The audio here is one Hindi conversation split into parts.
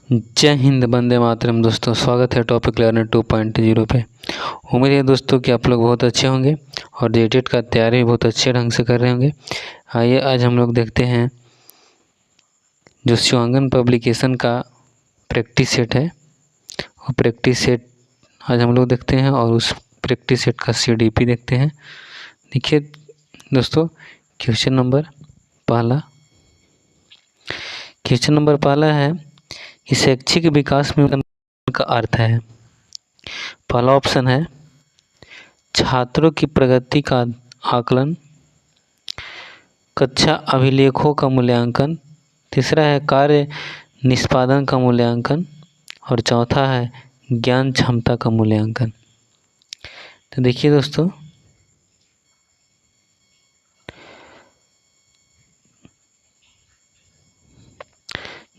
जय हिंद, वंदे मातरम। दोस्तों, स्वागत है टॉपिक लर्नर 2.0 पे। उम्मीद है दोस्तों कि आप लोग बहुत अच्छे होंगे और जेटेट का तैयारी भी बहुत अच्छे ढंग से कर रहे होंगे। आइए आज हम लोग देखते हैं जो शिवांगन पब्लिकेशन का प्रैक्टिस सेट है, वो प्रैक्टिस सेट आज हम लोग देखते हैं और उस प्रैक्टिस सेट का CDP देखते हैं। देखिए दोस्तों, क्वेश्चन नंबर पहला है कि शैक्षिक विकास में का अर्थ है। पहला ऑप्शन है छात्रों की प्रगति का आकलन, कक्षा अभिलेखों का मूल्यांकन, तीसरा है कार्य निष्पादन का मूल्यांकन और चौथा है ज्ञान क्षमता का मूल्यांकन। तो देखिए दोस्तों,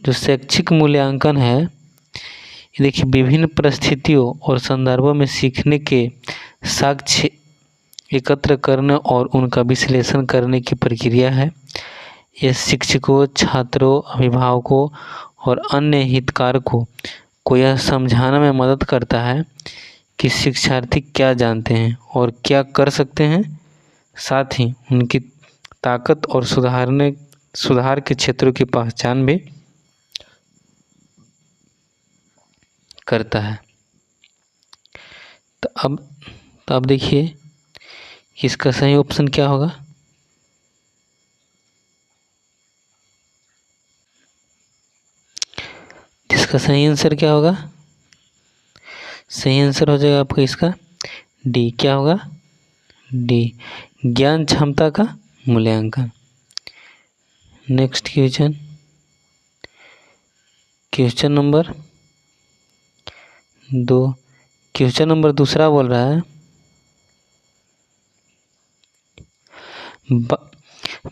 जो शैक्षिक मूल्यांकन है, देखिए विभिन्न परिस्थितियों और संदर्भों में सीखने के साक्ष्य एकत्र करने और उनका विश्लेषण करने की प्रक्रिया है। यह शिक्षकों, छात्रों, अभिभावकों और अन्य हितधारकों को यह समझाने में मदद करता है कि शिक्षार्थी क्या जानते हैं और क्या कर सकते हैं, साथ ही उनकी ताकत और सुधार के क्षेत्रों की पहचान भी करता है। तो अब देखिए इसका सही ऑप्शन क्या होगा। इसका सही आंसर क्या होगा? सही आंसर हो जाएगा आपका इसका डी। क्या होगा? डी, ज्ञान क्षमता का मूल्यांकन। Next question number 2। Question number दूसरा बोल रहा है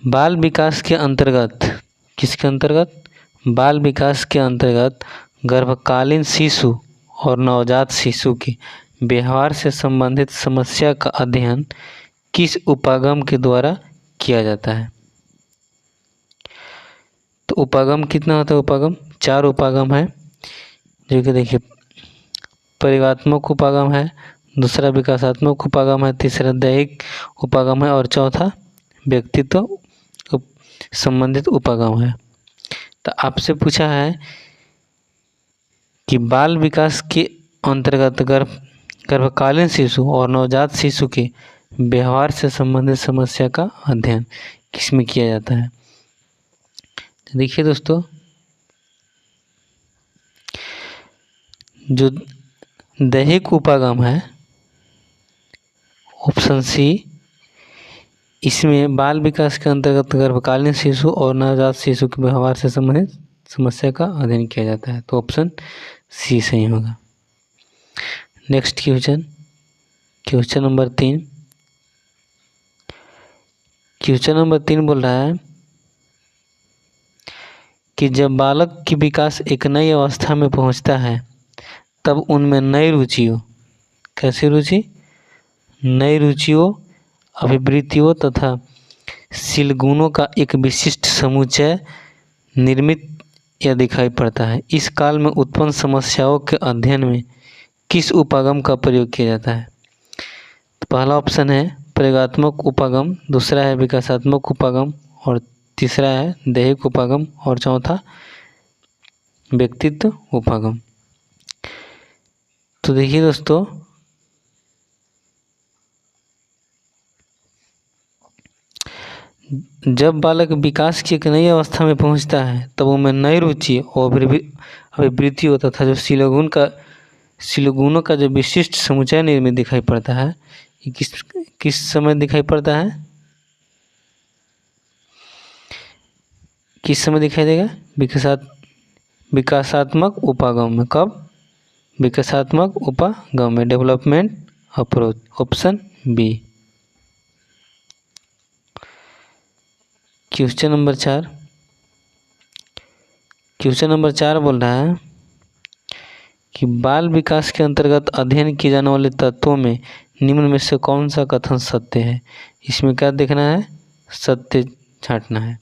बाल विकास के अंतर्गत, किसके अंतर्गत? बाल विकास के अंतर्गत गर्भकालीन शिशु और नवजात शिशु के व्यवहार से संबंधित समस्या का अध्ययन किस उपागम के द्वारा किया जाता है? तो उपागम कितना होता है? उपागम 4 उपागम है, जो कि देखिए परिवात्मक उपागम है, दूसरा विकासात्मक उपागम है, तीसरा दैहिक उपागम है और चौथा व्यक्तित्व संबंधित उपागम है। तो आपसे पूछा है कि बाल विकास के अंतर्गत गर्भकालीन शिशु और नवजात शिशु के व्यवहार से संबंधित समस्या का अध्ययन किसमें किया जाता है? तो देखिए दोस्तों, जो दैहिक उपागम है ऑप्शन सी, इसमें बाल विकास के अंतर्गत गर्भकालीन शिशु और नवजात शिशु के व्यवहार से संबंधित समस्या का अध्ययन किया जाता है। तो ऑप्शन सी सही होगा। Next question number 3। Question number 3 बोल रहा है कि जब बालक की विकास एक नई अवस्था में पहुंचता है तब उनमें नई रुचियों, कैसी रुचि? नई रुचियों, अभिवृत्तियों तथा शीलगुणों का एक विशिष्ट समुच्चय निर्मित या दिखाई पड़ता है। इस काल में उत्पन्न समस्याओं के अध्ययन में किस उपागम का प्रयोग किया जाता है? तो पहला ऑप्शन है प्रयोगात्मक उपागम, दूसरा है विकासात्मक उपागम और तीसरा है दैहिक उपागम और चौथा व्यक्तित्व उपागम। तो देखिए दोस्तों, जब बालक विकास की एक नई अवस्था में पहुंचता है तब उनमें नई रुचि और अभिवृत्तियों तथा जो शीलगुणों का जो विशिष्ट समुच्चय निर्मित दिखाई पड़ता है, ये किस समय दिखाई पड़ता है? किस समय दिखाई देगा? विकासात्मक उपागम में। कब? विकासात्मक उपागम में, development approach, option B. Question number 4 बोल रहा है कि बाल विकास के अंतर्गत अध्ययन किए जाने वाले तत्वों में निम्न में से कौन सा कथन सत्य है? इसमें क्या देखना है? सत्य छांटना है।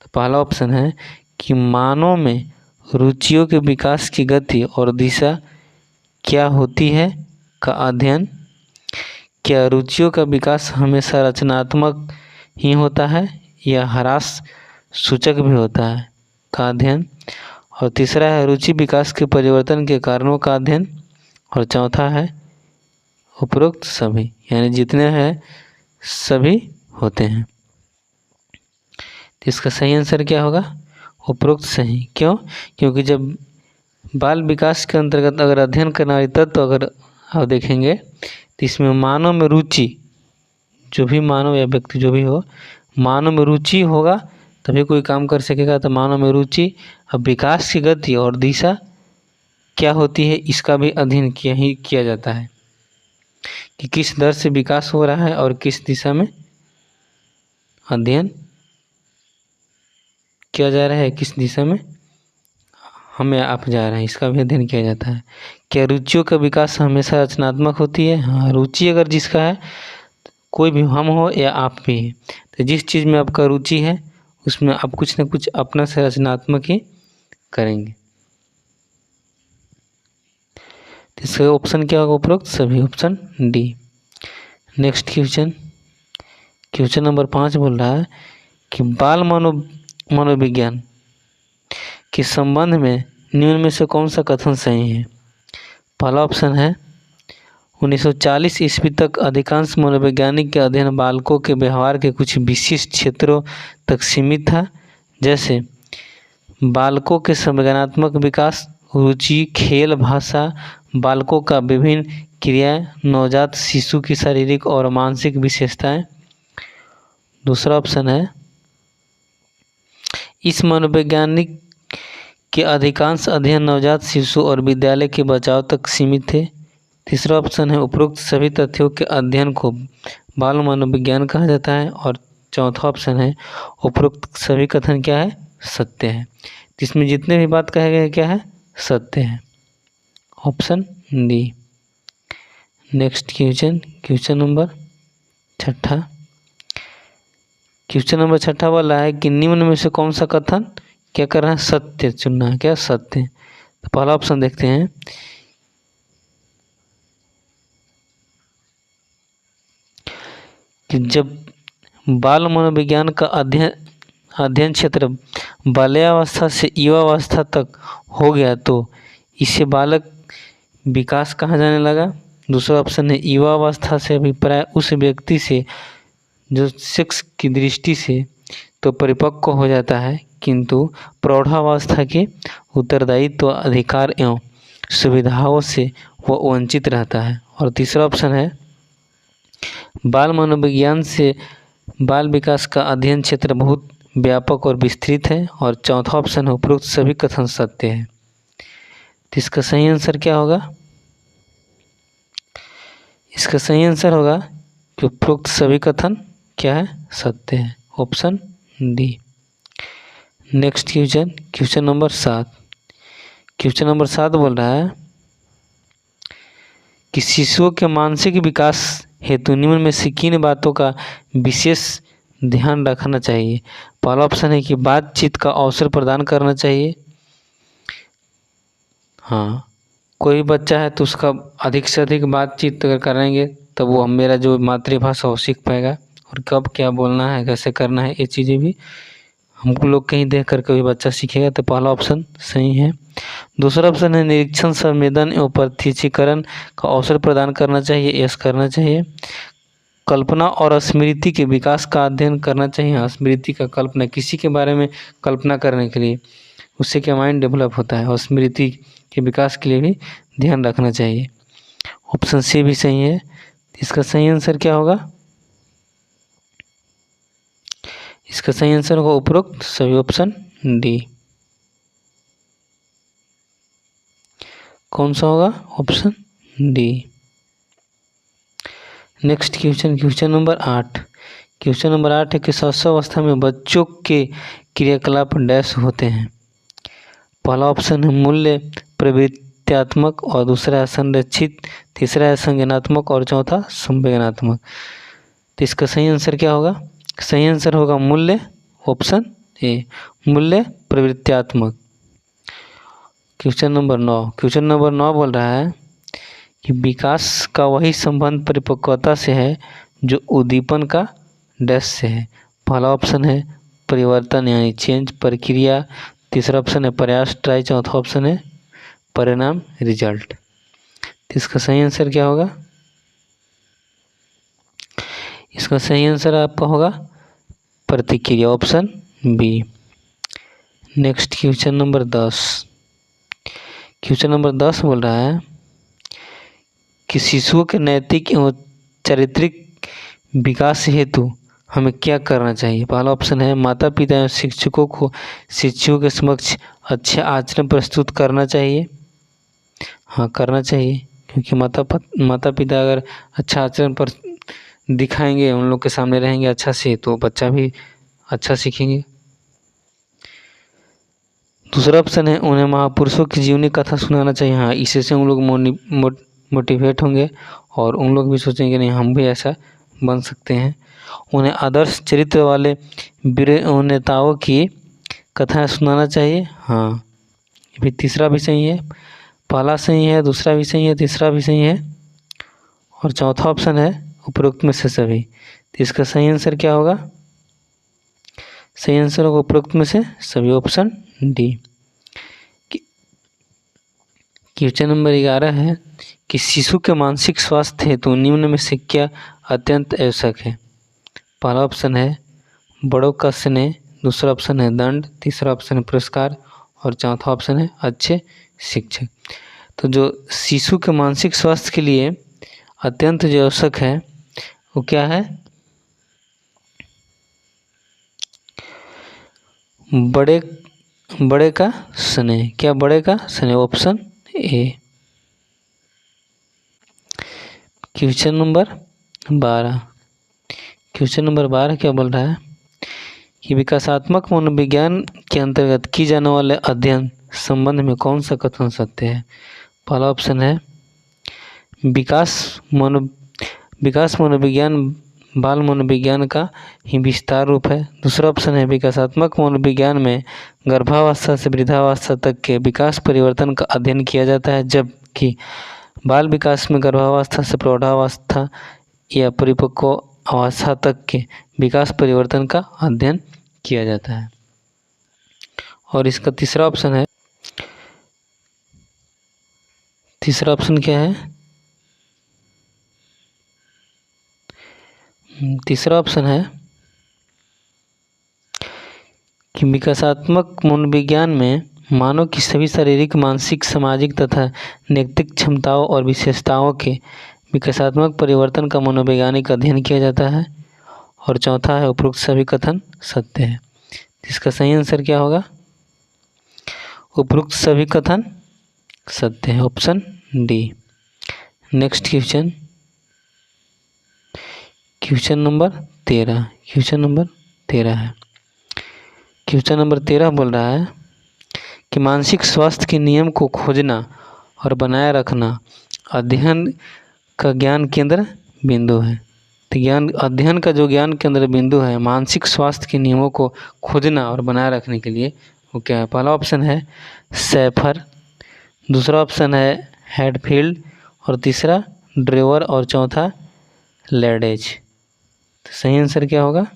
तो पहला ऑप्शन है कि मानव में रुचियों के विकास की गति और दिशा क्या होती है का अध्ययन। क्या रुचियों का विकास हमेशा रचनात्मक ही होता है या ह्रास सूचक भी होता है का अध्ययन। और तीसरा है रुचि विकास के परिवर्तन के कारणों का अध्ययन। और चौथा है उपरोक्त सभी, यानी जितने हैं सभी होते हैं। तो इसका सही आंसर क्या होगा, उपरोक्त सही। क्यों? क्योंकि जब बाल विकास के अंतर्गत अगर अध्ययन करने वाले तत्व अगर आप देखेंगे तो इसमें मानव में रुचि, जो भी मानव या व्यक्ति जो भी हो, मानव में रुचि होगा तभी कोई काम कर सकेगा। तो मानव में रुचि, अब विकास की गति और दिशा क्या होती है इसका भी अध्ययन किया जाता है कि किस दर से विकास हो रहा है और किस दिशा में अध्ययन किया जा रहा है, किस दिशा में हमें आप जा रहे हैं, इसका भी अध्ययन किया जाता है। क्या रुचियों का विकास हमेशा रचनात्मक होती है? हाँ, रुचि अगर जिसका है, कोई भी हम हो या आप भी है, तो जिस चीज़ में आपका रुचि है उसमें आप कुछ न कुछ अपना से रचनात्मक ही करेंगे। तो इसका ऑप्शन क्या होगा, उपरोक्त सभी, option D. Next question number 5 बोल रहा है कि बाल मनोविज्ञान के संबंध में निम्न में से कौन सा कथन सही है। पहला ऑप्शन है 1940 ईस्वी तक अधिकांश मनोवैज्ञानिक के अध्ययन बालकों के व्यवहार के कुछ विशिष्ट क्षेत्रों तक सीमित था, जैसे बालकों के संवेदनात्मक विकास, रुचि, खेल, भाषा, बालकों का विभिन्न क्रियाएं, नवजात शिशु की शारीरिक और मानसिक विशेषताएं। दूसरा ऑप्शन है इस मनोवैज्ञानिक के अधिकांश अध्ययन नवजात शिशु और विद्यालय के बचाव तक सीमित थे। तीसरा ऑप्शन है उपरोक्त सभी तथ्यों के अध्ययन को बाल मनोविज्ञान कहा जाता है। और चौथा ऑप्शन है उपरोक्त सभी कथन क्या है, सत्य है। इसमें जितने भी बात कहे गए क्या है, सत्य है, option D. Next question number 6। Question number 6 वाला है कि निम्न में से कौन सा कथन क्या कर रहा है, सत्य चुनना है, क्या सत्य। तो पहला ऑप्शन देखते हैं कि जब बाल मनोविज्ञान का अध्ययन क्षेत्र बाल्यावस्था से युवावस्था तक हो गया तो इसे बालक विकास कहा जाने लगा। दूसरा ऑप्शन है युवावस्था से अभिप्राय उस व्यक्ति से जो सेक्स की दृष्टि से तो परिपक्व हो जाता है, किंतु प्रौढ़ावस्था के उत्तरदायित्व, अधिकार एवं सुविधाओं से वह वंचित रहता है। और तीसरा ऑप्शन है बाल मनोविज्ञान से बाल विकास का अध्ययन क्षेत्र बहुत व्यापक और विस्तृत है। और चौथा ऑप्शन है उपरोक्त सभी कथन सत्य है। तो इसका सही आंसर क्या होगा, इसका सही आंसर होगा कि उपरोक्त सभी कथन क्या है, सत्य है, option D. Next question number 7। Question number 7 बोल रहा है कि शिशुओं के मानसिक विकास हेतु निम्न में से किन बातों का विशेष ध्यान रखना चाहिए। पहला ऑप्शन है कि बातचीत का अवसर प्रदान करना चाहिए। हाँ, कोई बच्चा है तो उसका अधिक से अधिक बातचीत अगर करेंगे तब वो मेरा जो मातृभाषा वो सीख पाएगा, और कब क्या बोलना है, कैसे करना है, ये चीज़ें भी हम लोग कहीं देख कर कोई बच्चा सीखेगा। तो पहला ऑप्शन सही है। दूसरा ऑप्शन है निरीक्षण, संवेदन एवं प्रत्यक्षीकरण का अवसर प्रदान करना चाहिए, यस करना चाहिए। कल्पना और स्मृति के विकास का अध्ययन करना चाहिए। स्मृति का कल्पना, किसी के बारे में कल्पना करने के लिए उससे क्या माइंड डेवलप होता है, और स्मृति के विकास के लिए भी ध्यान रखना चाहिए। ऑप्शन सी भी सही है। इसका सही आंसर क्या होगा, इसका सही आंसर होगा उपरोक्त सभी, ऑप्शन डी। कौन सा होगा, option D. Next question number 8। Question number 8 है कि शिशुअवस्था में बच्चों के क्रियाकलाप डैश होते हैं। पहला ऑप्शन है मूल्य प्रवृत्त्यात्मक, और दूसरा है संरक्षित, तीसरा है संज्ञानात्मक, और चौथा संवेदनात्मक। तो इसका सही आंसर क्या होगा, सही आंसर होगा मूल्य, ऑप्शन ए, मूल्य प्रवृत्त्यात्मक। क्वेश्चन नंबर 9 बोल रहा है कि विकास का वही संबंध परिपक्वता से है जो उद्दीपन का डैश से है। पहला ऑप्शन है परिवर्तन यानी चेंज, प्रक्रिया, तीसरा ऑप्शन है प्रयास ट्राई, चौथा ऑप्शन है परिणाम रिजल्ट। तो इसका सही आंसर क्या होगा? इसका सही आंसर आपका होगा प्रतिक्रिया, option B. Next question number 10। Question number 10 बोल रहा है कि शिशुओं के नैतिक एवं चारित्रिक विकास हेतु हमें क्या करना चाहिए? पहला ऑप्शन है माता पिता एवं शिक्षकों को शिशुओं के समक्ष अच्छे आचरण प्रस्तुत करना चाहिए। हाँ, करना चाहिए, क्योंकि माता पिता अगर अच्छा आचरण पर दिखाएंगे, उन लोग के सामने रहेंगे अच्छा से, तो बच्चा भी अच्छा सीखेंगे। दूसरा ऑप्शन है उन्हें महापुरुषों की जीवनी कथा सुनाना चाहिए। हाँ, इससे उन लोग मोटिवेट होंगे और उन लोग भी सोचेंगे नहीं हम भी ऐसा बन सकते हैं। उन्हें आदर्श चरित्र वाले वीर नेताओं की कथाएं सुनाना चाहिए। हाँ, ये भी तीसरा भी सही है, पहला सही है, दूसरा भी सही है, तीसरा भी सही है और चौथा ऑप्शन है उपरोक्त में से सभी। तो इसका सही आंसर क्या होगा? सही आंसर होगा उपरोक्त में से सभी, ऑप्शन डी। क्वेश्चन नंबर 11 है कि शिशु के मानसिक स्वास्थ्य हेतु निम्न में से क्या अत्यंत आवश्यक है? पहला ऑप्शन है बड़ों का स्नेह, दूसरा ऑप्शन है दंड, तीसरा ऑप्शन है पुरस्कार और चौथा ऑप्शन है अच्छे शिक्षक। तो जो शिशु के मानसिक स्वास्थ्य के लिए अत्यंत जो आवश्यक है वो क्या है? बड़े का स्नेह। क्या बड़े का स्नेह? Option A. Question number 12। Question number 12 क्या बोल रहा है कि विकासात्मक मनोविज्ञान के अंतर्गत की जाने वाले अध्ययन संबंध में कौन सा कथन सत्य है? पहला ऑप्शन है विकास मनोविज्ञान बाल मनोविज्ञान का ही विस्तार रूप है। दूसरा ऑप्शन है विकासात्मक मनोविज्ञान में गर्भावस्था से वृद्धावस्था तक के विकास परिवर्तन का अध्ययन किया जाता है, जबकि बाल विकास में गर्भावस्था से प्रौढ़ावस्था या परिपक्व अवस्था तक के विकास परिवर्तन का अध्ययन किया जाता है। और इसका तीसरा ऑप्शन है, तीसरा ऑप्शन क्या है? तीसरा ऑप्शन है कि विकासात्मक मनोविज्ञान में मानव की सभी शारीरिक, मानसिक, सामाजिक तथा नैतिक क्षमताओं और विशेषताओं के विकासात्मक परिवर्तन का मनोवैज्ञानिक अध्ययन किया जाता है। और चौथा है उपरोक्त सभी कथन सत्य है। इसका सही आंसर क्या होगा? उपरोक्त सभी कथन सत्य है, option D. Next question, question number 13। Question number 13 है। क्वेश्चन नंबर 13 बोल रहा है कि मानसिक स्वास्थ्य के नियम को खोजना और बनाए रखना अध्ययन का ज्ञान केंद्र बिंदु है। तो अध्ययन का जो ज्ञान केंद्र बिंदु है मानसिक स्वास्थ्य के नियमों को खोजना और बनाए रखने के लिए वो क्या है? पहला ऑप्शन है सैफर, दूसरा ऑप्शन है हैडफील्ड और तीसरा ड्रेवर और चौथा लैडेज। तो सही आंसर क्या होगा?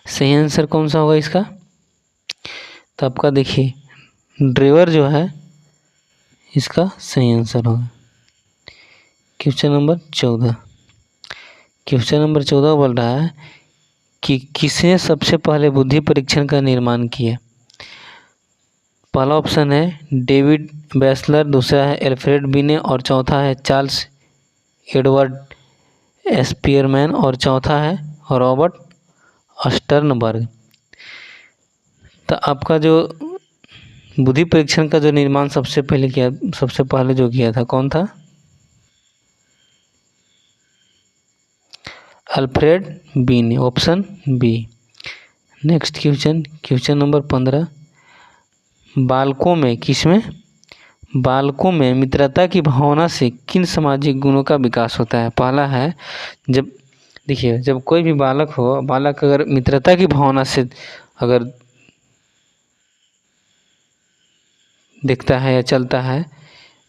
सही आंसर कौन सा होगा इसका? तो आपका देखिए ड्रेवर जो है इसका सही आंसर होगा। Question number 14। क्वेश्चन नंबर 14 बोल रहा है कि किसने सबसे पहले बुद्धि परीक्षण का निर्माण किया? पहला ऑप्शन है डेविड बैसलर, दूसरा है एल्फ्रेड बिने और चौथा है चार्ल्स एडवर्ड स्पीयरमैन और चौथा है रॉबर्ट स्टर्नबर्ग। तो आपका जो बुद्धि परीक्षण का जो निर्माण सबसे पहले जो किया था कौन था? Alfred Binet, option B. Next question, question number 15। बालकों में मित्रता की भावना से किन सामाजिक गुणों का विकास होता है? पहला है जब कोई भी बालक अगर मित्रता की भावना से अगर देखता है या चलता है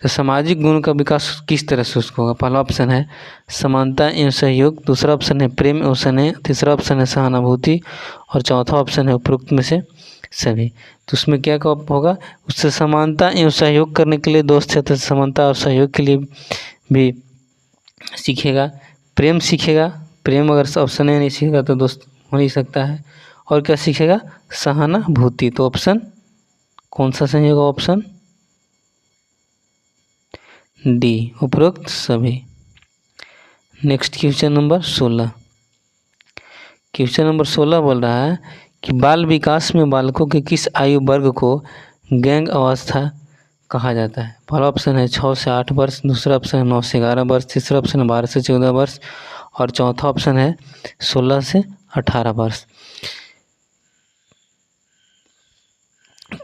तो सामाजिक गुण का विकास किस तरह से उसको होगा। पहला ऑप्शन है समानता एवं सहयोग, दूसरा ऑप्शन है प्रेम एवं स्नेह, तीसरा ऑप्शन है सहानुभूति और चौथा ऑप्शन है उपरोक्त में से सभी। तो उसमें क्या होगा, उससे समानता एवं सहयोग करने के लिए दोस्त है तो समानता और सहयोग के लिए भी सीखेगा। प्रेम सीखेगा, प्रेम अगर ऑप्शन ए नहीं सीखेगा तो दोस्त हो नहीं सकता है। और क्या सीखेगा, सहानुभूति। तो ऑप्शन कौन सा सही होगा, ऑप्शन डी उपरोक्त सभी। Next question number 16। Question number 16 बोल रहा है कि बाल विकास में बालकों के किस आयु वर्ग को गैंग अवस्था कहा जाता है। पहला ऑप्शन है 6 से 8 वर्ष, दूसरा ऑप्शन है 9 से 11 वर्ष, तीसरा ऑप्शन है 12 से 14 वर्ष और चौथा ऑप्शन है 16 से 18 वर्ष।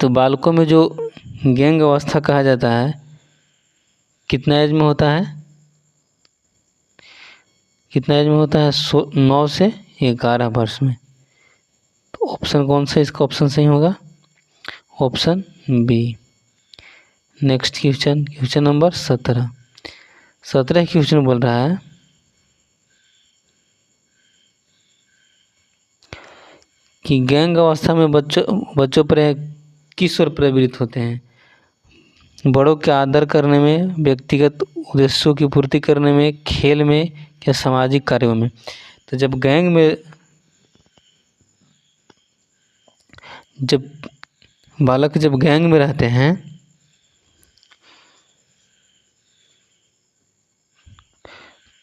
तो बालकों में जो गैंग अवस्था कहा जाता है कितना एज में होता है, कितना एज में होता है, 9 से 11 वर्ष में। तो ऑप्शन कौन सा इसका ऑप्शन सही होगा, option B. Next question, question number 17। 17 question बोल रहा है कि गैंग अवस्था में बच्चों पर किस ओर प्रेरित होते हैं। बड़ों के आदर करने में, व्यक्तिगत उद्देश्यों की पूर्ति करने में, खेल में या सामाजिक कार्यों में। तो जब बालक जब गैंग में रहते हैं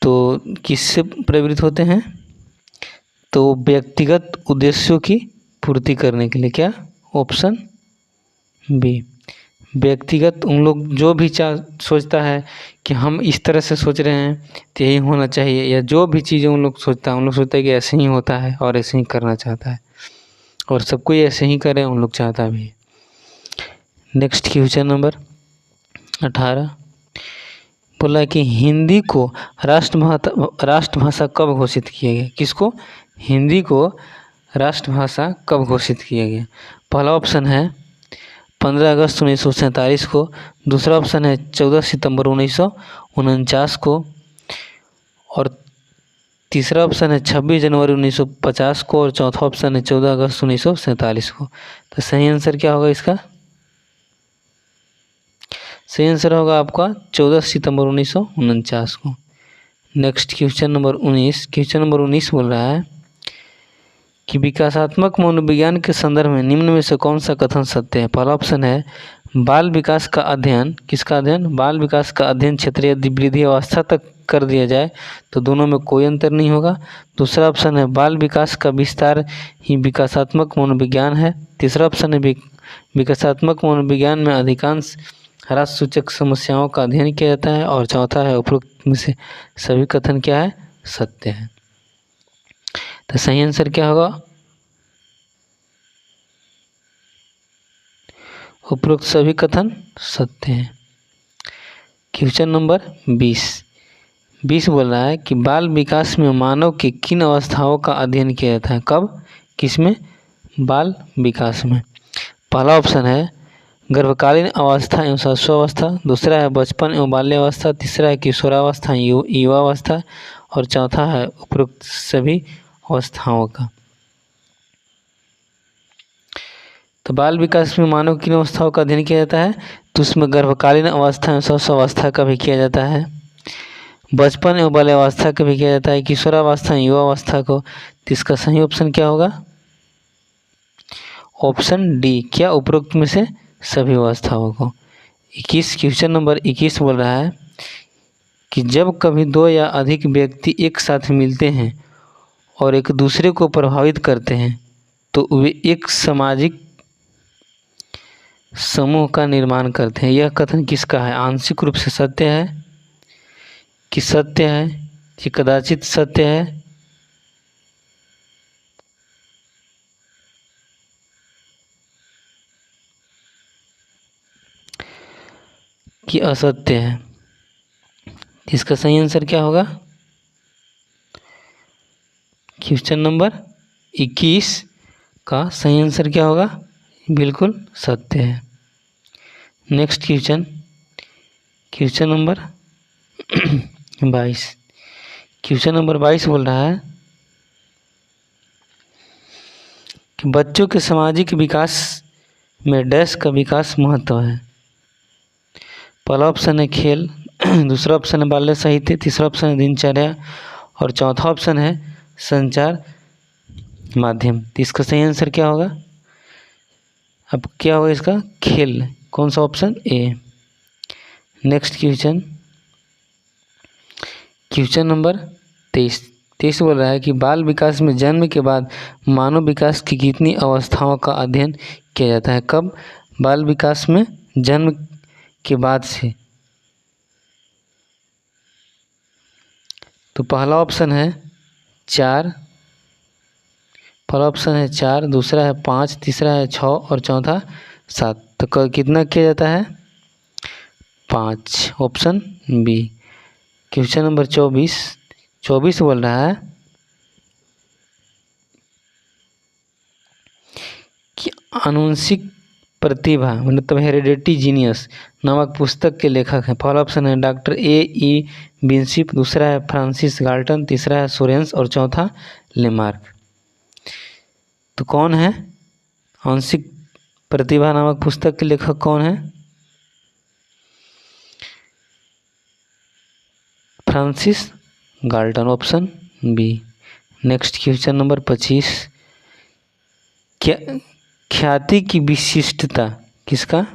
तो किससे प्रेरित होते हैं, तो व्यक्तिगत उद्देश्यों की पूर्ति करने के लिए। क्या, ऑप्शन बी। व्यक्तिगत, उन लोग जो भी सोचता है कि हम इस तरह से सोच रहे हैं तो यही होना चाहिए, या जो भी चीज़ें उन लोग सोचता है कि ऐसे ही होता है और ऐसे ही करना चाहता है और सब कोई ऐसे ही करे उन लोग चाहता भी है। नेक्स्ट क्वेश्चन नंबर 18 बोला कि हिंदी को राष्ट्रभाषा कब घोषित किया गया। किसको, हिंदी को राष्ट्रभाषा कब घोषित किया गया। पहला ऑप्शन है 15 अगस्त 1947 को, दूसरा ऑप्शन है 14 सितंबर 1949 को और तीसरा ऑप्शन है 26 जनवरी 1950 को और चौथा ऑप्शन है 14 अगस्त 1947 को। तो सही आंसर क्या होगा इसका, सही आंसर होगा आपका 14 सितंबर 1949 को। Next question number 19। Question number 19 बोल रहा है कि विकासात्मक मनोविज्ञान के संदर्भ में निम्न में से कौन सा कथन सत्य है। पहला ऑप्शन है बाल विकास का अध्ययन, किसका अध्ययन, बाल विकास का अध्ययन क्षेत्रीय वृद्धि अवस्था तक कर दिया जाए तो दोनों में कोई अंतर नहीं होगा। दूसरा ऑप्शन है बाल विकास का विस्तार ही विकासात्मक मनोविज्ञान है। तीसरा ऑप्शन है विकासात्मक मनोविज्ञान में अधिकांश ह्रास सूचक समस्याओं का अध्ययन किया जाता है और चौथा है उपरोक्त में से सभी कथन क्या है, सत्य है। तो सही आंसर क्या होगा, उपरोक्त सभी कथन सत्य हैं। क्वेश्चन नंबर 20 बोल रहा है कि बाल विकास में मानव के किन अवस्थाओं का अध्ययन किया जाता है। कब, किसमें, बाल विकास में। पहला ऑप्शन है गर्भकालीन अवस्था एवं शिशुअवस्था, दूसरा है बचपन एवं बाल्यावस्था, तीसरा है किशोरावस्था युवावस्था और चौथा है उपरोक्त सभी अवस्थाओं का। तो बाल विकास में मानव किन अवस्थाओं का अध्ययन किया जाता है, तो उसमें गर्भकालीन अवस्था एवं शिशुअवस्था का भी किया जाता है, बचपन एवं बाल्यावस्था का भी किया जाता है, किशोरावस्था युवावस्था को। तो इसका सही ऑप्शन क्या होगा, ऑप्शन डी। क्या, उपरोक्त में से सभी अवस्थाओं को। 21 क्वेश्चन नंबर 21 बोल रहा है कि जब कभी दो या अधिक व्यक्ति एक साथ मिलते हैं और एक दूसरे को प्रभावित करते हैं तो वे एक सामाजिक समूह का निर्माण करते हैं। यह कथन किसका है, आंशिक रूप से सत्य है कि सत्य है कि कदाचित सत्य है कि असत्य है। इसका सही आंसर क्या होगा, क्वेश्चन नंबर 21 का सही आंसर क्या होगा, बिल्कुल सत्य है। Next question number 22। Question number 22 बोल रहा है कि बच्चों के सामाजिक विकास में डैश का विकास महत्व है। पहला ऑप्शन है खेल, दूसरा ऑप्शन है बाल्य साहित्य, तीसरा ऑप्शन है दिनचर्या और चौथा ऑप्शन है संचार माध्यम। तो इसका सही आंसर क्या होगा? अब क्या होगा इसका? खेल। कौन सा ऑप्शन? ए। नेक्स्ट क्वेश्चन नंबर 23 बोल रहा है कि बाल विकास में जन्म के बाद मानव विकास की कितनी अवस्थाओं का अध्ययन किया जाता है? कब? बाल विकास में जन्म के बाद से। तो पहला ऑप्शन है 4, दूसरा है 5, तीसरा है 6 और चौथा 7। तो कितना किया जाता है? 5। Option B. क्वेश्चन नंबर 24 बोल रहा है कि आनुवंशिक प्रतिभा मतलब हेरिडिटी जीनियस नामक पुस्तक के लेखक हैं। पहला ऑप्शन है डॉक्टर ए विंसिप, दूसरा है फ्रांसिस गाल्टन, तीसरा है सोरेंस और चौथा लेमार्क। तो कौन है आनुवंशिक प्रतिभा नामक पुस्तक के लेखक? कौन है? Francis Galton. Option B. Next question number 25। ख्याति की विशिष्टता किसका?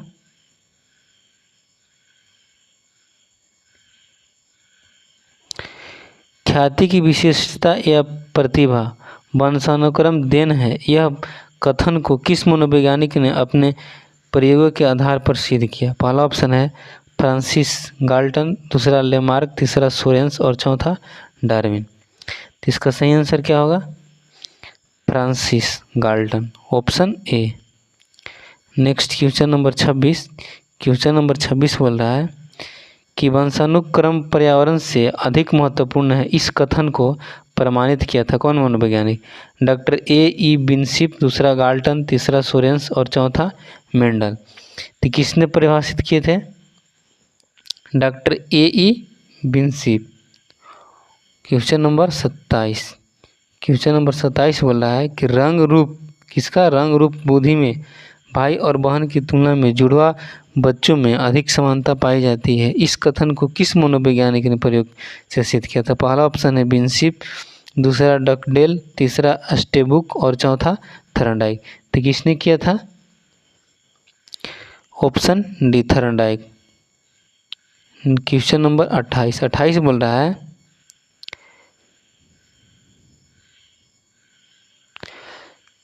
ख्याति की विशिष्टता या प्रतिभा वंशानुक्रम देन है, यह कथन को किस मनोवैज्ञानिक ने अपने प्रयोगों के आधार पर सिद्ध किया? पहला ऑप्शन है फ्रांसिस गाल्टन, दूसरा लेमार्क, तीसरा सोरेंस और चौथा डार्विन। तो इसका सही आंसर क्या होगा? Francis Galton. Option A. Next question number 26 बोल रहा है कि वंशानुक्रम पर्यावरण से अधिक महत्वपूर्ण है, इस कथन को प्रमाणित किया था कौन मनोवैज्ञानिक? डॉक्टर ए विंसिप, दूसरा गाल्टन, तीसरा सोरेंस और चौथा मेंडल। तो किसने परिभाषित किए थे? डॉक्टर ए विंसिप। क्वेश्चन नंबर 27 बोल रहा है कि रंग रूप किसका? रंग रूप बुद्धि में भाई और बहन की तुलना में जुड़वा बच्चों में अधिक समानता पाई जाती है, इस कथन को किस मनोवैज्ञानिक ने प्रयोग से सिद्ध किया था? पहला ऑप्शन है विंसिप, दूसरा डगडेल, तीसरा स्टेबुक और चौथा थर्नडाइक। तो किसने किया था? Option D Thorndike. Question number 28 बोल रहा है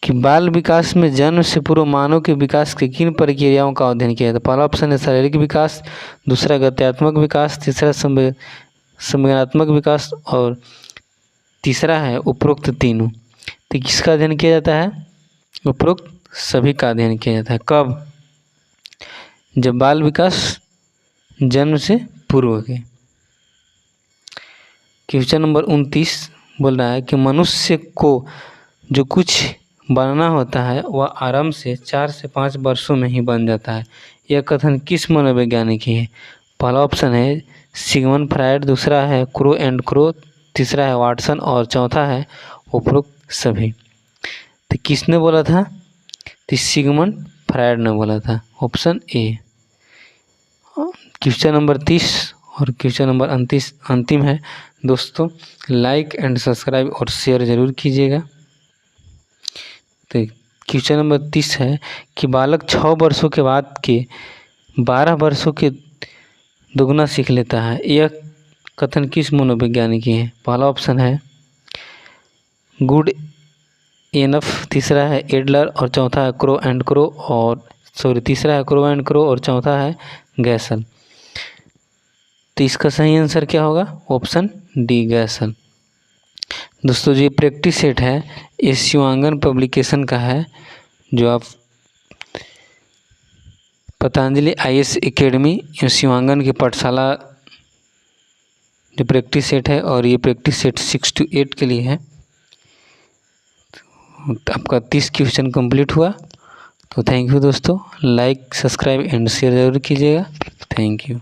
कि बाल विकास में जन्म से पूर्व मानव के विकास की किन प्रक्रियाओं का अध्ययन किया था? पहला ऑप्शन है शारीरिक विकास, दूसरा गत्यात्मक विकास, तीसरा संवेदनात्मक विकास और तीसरा है उपरोक्त तीनों। तो किसका अध्ययन किया जाता है? उपरोक्त सभी का अध्ययन किया जाता है। कब? जब बाल विकास जन्म से पूर्व के। क्वेश्चन नंबर 29 बोल रहा है कि मनुष्य को जो कुछ बनना होता है वह आरंभ से 4 से 5 वर्षों में ही बन जाता है, यह कथन किस मनोवैज्ञानिक की है? पहला ऑप्शन है सिगमंड फ्रायड, दूसरा है क्रो एंड क्रो, तीसरा है वाटसन और चौथा है उपरोक्त सभी। तो किसने बोला था? तो सिगमंड फ्रायड ने बोला था। Option A. क्वेश्चन नंबर 30 और क्वेश्चन नंबर 29 अंतिम है दोस्तों। लाइक एंड सब्सक्राइब और शेयर ज़रूर कीजिएगा। तो क्वेश्चन नंबर 30 है कि बालक 6 वर्षों के बाद के 12 वर्षों के दोगुना सीख लेता है, यह कथन किस मनोवैज्ञानिक की है? पहला ऑप्शन है गुड एनफ, तीसरा है एडलर और चौथा है क्रो एंड क्रो तीसरा है क्रो एंड क्रो और चौथा है गैसल। तो इसका सही आंसर क्या होगा? Option D गैसल। दोस्तों जो ये प्रैक्टिस सेट है ये शिवांगन पब्लिकेशन का है, जो आप पतंजलि IAS एकेडमी शिवांगन की पाठशाला जो प्रैक्टिस सेट है, और ये प्रैक्टिस सेट 6 to 8 के लिए है। तो आपका 30 क्वेश्चन कंप्लीट हुआ। तो थैंक यू दोस्तों, लाइक सब्सक्राइब एंड शेयर ज़रूर कीजिएगा। Thank you.